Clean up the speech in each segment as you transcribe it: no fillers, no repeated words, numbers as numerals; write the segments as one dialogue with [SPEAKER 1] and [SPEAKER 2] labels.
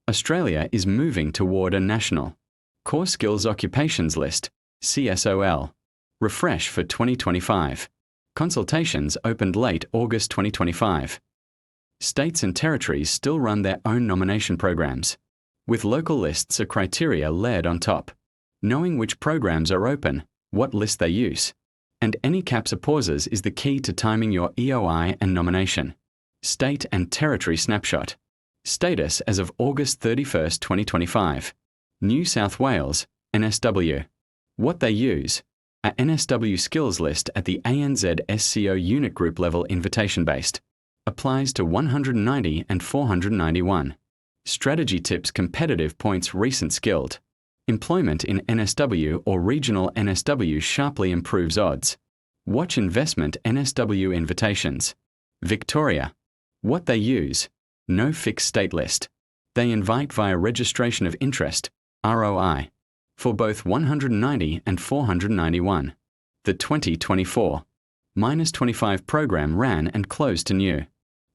[SPEAKER 1] Australia is moving toward a national Core Skills Occupations List, CSOL, refresh for 2025. Consultations opened late August 2025. States and territories still run their own nomination programs, with local lists of criteria layered on top. Knowing which programs are open, what list they use, and any caps or pauses is the key to timing your EOI and nomination. State and territory snapshot. Status as of August 31, 2025. New South Wales, NSW. What they use. A NSW skills list at the ANZ SCO unit group level invitation-based. Applies to 190 and 491. Strategy tips competitive points recent skilled. Employment in NSW or regional NSW sharply improves odds. Watch investment NSW invitations. Victoria. What they use. No fixed state list. They invite via registration of interest, ROI, for both 190 and 491. The 2024-25 program ran and closed to new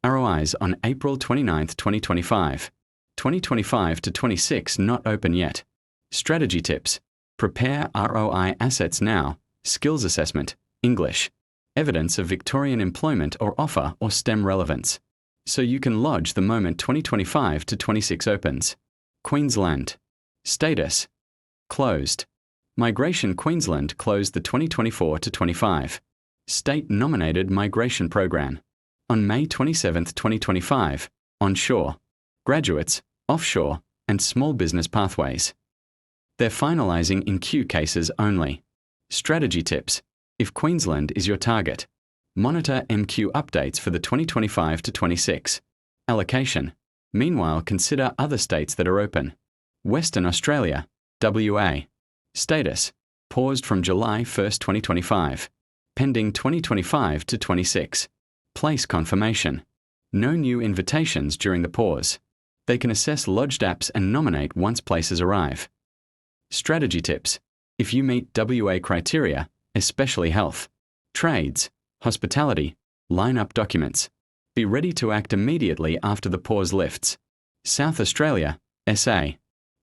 [SPEAKER 1] ROIs on April 29, 2025. 2025 to 26 not open yet. Strategy tips. Prepare ROI assets now. Skills assessment, English. Evidence of Victorian employment or offer or STEM relevance. So you can lodge the moment 2025 to 26 opens. Queensland. Status. Closed. Migration Queensland closed the 2024 to 25. State-nominated migration program. On May 27, 2025, onshore, graduates, offshore, and small business pathways. They're finalising in queue cases only. Strategy tips. If Queensland is your target, monitor MQ updates for the 2025 to 26 allocation. Meanwhile, consider other states that are open. Western Australia, WA. Status. Paused from July 1, 2025. Pending 2025 to 26. Place confirmation. No new invitations during the pause. They can assess lodged apps and nominate once places arrive. Strategy tips. If you meet WA criteria, especially health, trades, hospitality, line up documents. Be ready to act immediately after the pause lifts. South Australia, SA.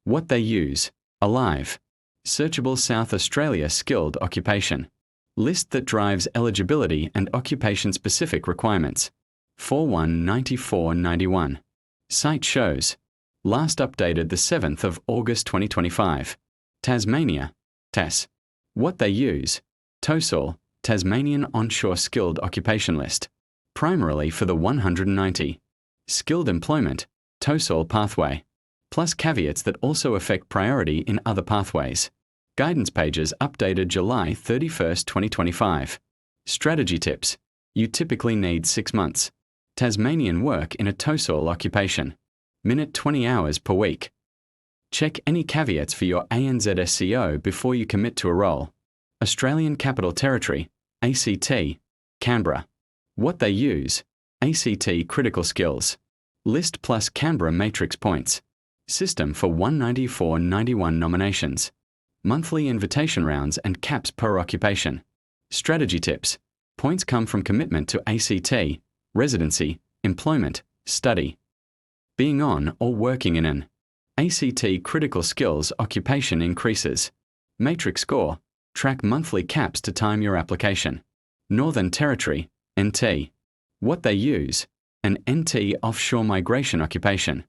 [SPEAKER 1] What they use. Alive. Searchable South Australia skilled occupation. List that drives eligibility and occupation-specific requirements. 419491. Site shows. Last updated the 7th of August 2025. Tasmania, TAS. What they use. TOSOL, Tasmanian Onshore Skilled Occupation List. Primarily for the 190. Skilled employment, TOSOL pathway. Plus caveats that also affect priority in other pathways. Guidance pages updated July 31, 2025. Strategy tips. You typically need 6 months. Tasmanian work in a TOSOL occupation. Minute 20 hours per week. Check any caveats for your ANZ SCO before you commit to a role. Australian Capital Territory, ACT, Canberra. What they use. ACT critical skills. List plus Canberra matrix points. System for 194-91 nominations. Monthly invitation rounds and caps per occupation. Strategy tips. Points come from commitment to ACT, residency, employment, study. Being on or working in an ACT critical skills occupation increases. Matrix score. Track monthly caps to time your application. Northern Territory, NT. What they use. An NT offshore migration occupation.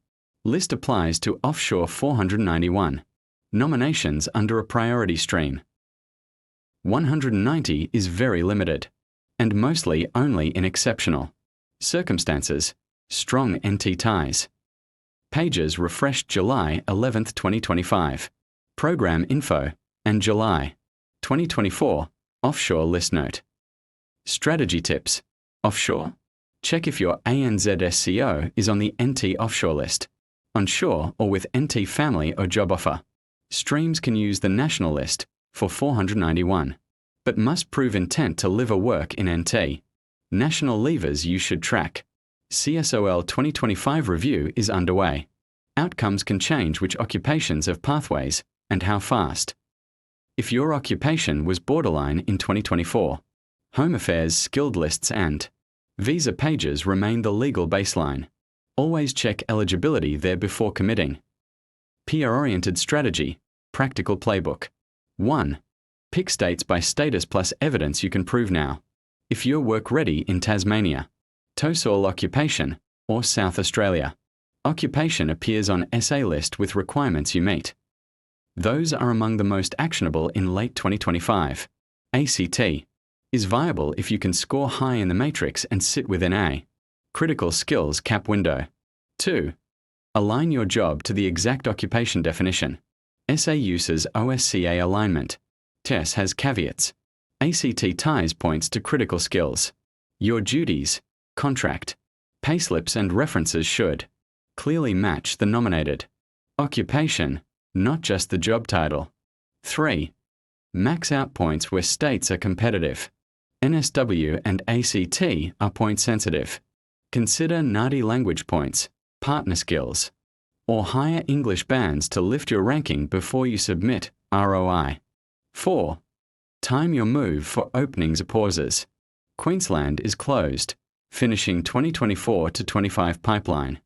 [SPEAKER 1] List applies to offshore 491. Nominations under a priority stream. 190 is very limited, and mostly only in exceptional circumstances. Strong NT ties. Pages refreshed July 11, 2025. Program info, and July 2024, offshore list note. Strategy tips. Offshore. Check if your ANZ SCO is on the NT offshore list. Onshore or with NT family or job offer. Streams can use the national list for 491, but must prove intent to live or work in NT. National leavers you should track. CSOL 2025 review is underway. Outcomes can change which occupations have pathways and how fast. If your occupation was borderline in 2024, Home Affairs skilled lists and visa pages remain the legal baseline. Always check eligibility there before committing. PR-oriented strategy, practical playbook. 1. Pick states by status plus evidence you can prove now. If you're work ready in Tasmania, TOESOL occupation, or South Australia. Occupation appears on SA list with requirements you meet. Those are among the most actionable in late 2025. ACT is viable if you can score high in the matrix and sit within A. Critical skills cap window. 2. Align your job to the exact occupation definition. SA uses OSCA alignment. TES has caveats. ACT ties points to critical skills. Your duties, contract, payslips and references should clearly match the nominated occupation, not just the job title. 3. Max out points where states are competitive. NSW and ACT are point sensitive. Consider NADI language points, partner skills, or higher English bands to lift your ranking before you submit ROI. 4. Time your move for openings or pauses. Queensland is closed, finishing 2024 to 25 pipeline.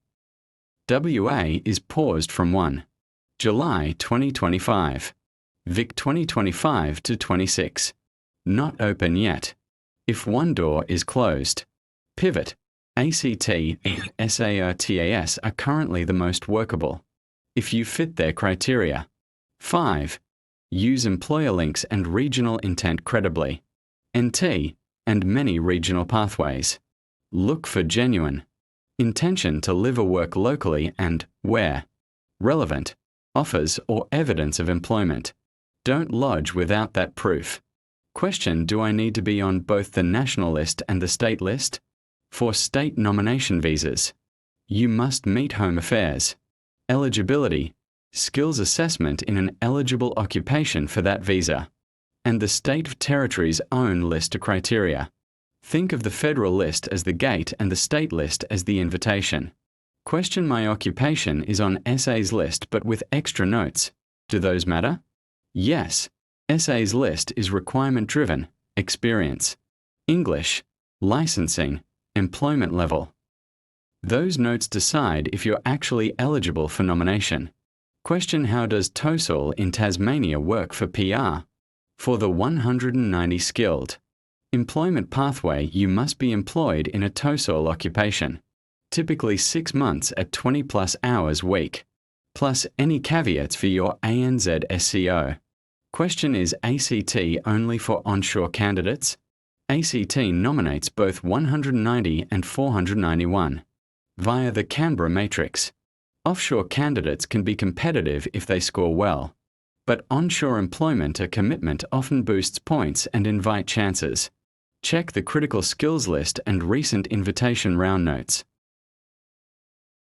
[SPEAKER 1] WA is paused from 1 July 2025. Vic 2025 to 26. Not open yet. If one door is closed. Pivot, ACT and SARTAS are currently the most workable, if you fit their criteria. 5. Use employer links and regional intent credibly. NT and many regional pathways. Look for genuine intention to live or work locally and, where relevant, offers or evidence of employment. Don't lodge without that proof. Question: do I need to be on both the national list and the state list? For state nomination visas, you must meet Home Affairs. Eligibility, skills assessment in an eligible occupation for that visa, and the state territory's own list of criteria. Think of the federal list as the gate and the state list as the invitation. Question: my occupation is on SA's list but with extra notes. Do those matter? Yes. SA's list is requirement-driven, experience, English, licensing, employment level. Those notes decide if you're actually eligible for nomination. Question: how does TOESOL in Tasmania work for PR? For the 190 skilled employment pathway, you must be employed in a TOESOL occupation, typically 6 months at 20+ hours week, plus any caveats for your ANZ SCO. Question: is ACT only for onshore candidates? ACT nominates both 190 and 491 via the Canberra matrix. Offshore candidates can be competitive if they score well, but onshore employment or commitment often boosts points and invite chances. Check the critical skills list and recent invitation round notes.